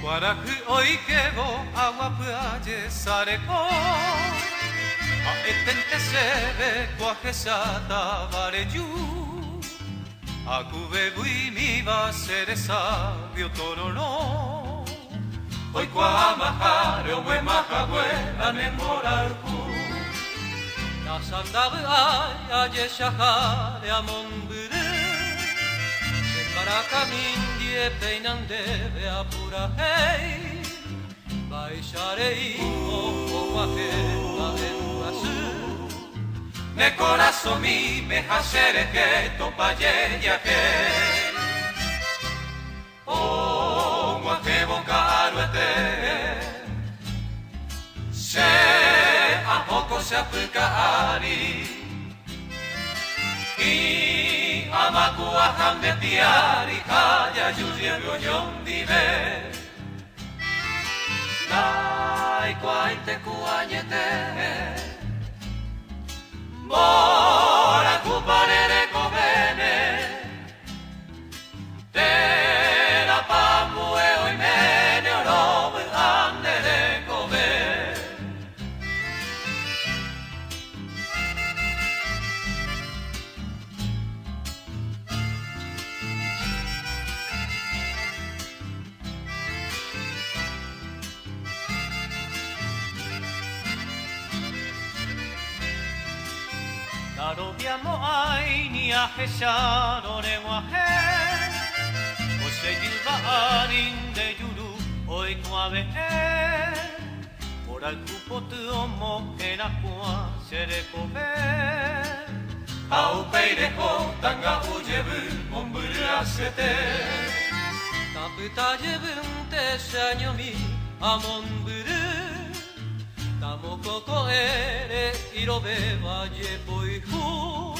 Guarajú hoy que vos agua puaye sareco a etente se ve cuajesata vareyu a cube bui mi va ser sabio tororo hoy cuamajare o maja buena memorar ku la sandabe ay aye shahare amonburu para camindie peinan debe apura hey baixarei o guajeta denrasu me corazón mi me hasere que topaye ya que o guaje boncaro ete se a poco se aplica ari Amaku aham de tiari kaya yuye goyon dive Lai kwai te kuanyete Mora kuparere kobene Te la pamu e oi mene orobu andere kobe Dobbiamo ai ni a heshano ne wahe Ose gilva arin de yuru oi kuave Ora el cupo tu omo en aqua sere kobe Au peire ko tanga ujebu momburu asete Taputa jebun te sanyomi amonburu Tamoko ere irobe valle poi hu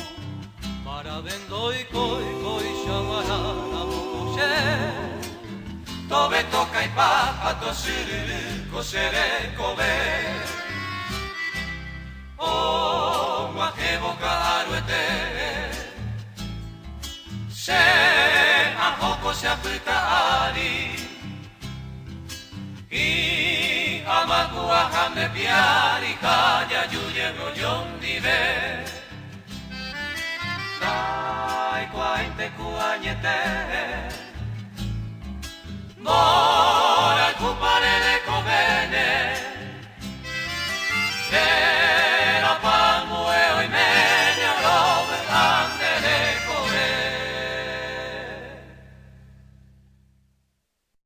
Maravendoi koi koi shamara namoko she Tobe tokai pa ato sururu kosere kobe O mahe boka aruete Se ahoko se apuka ari Amaku aham de piari kaya yuye goyon dive Dai kwai te kuanyete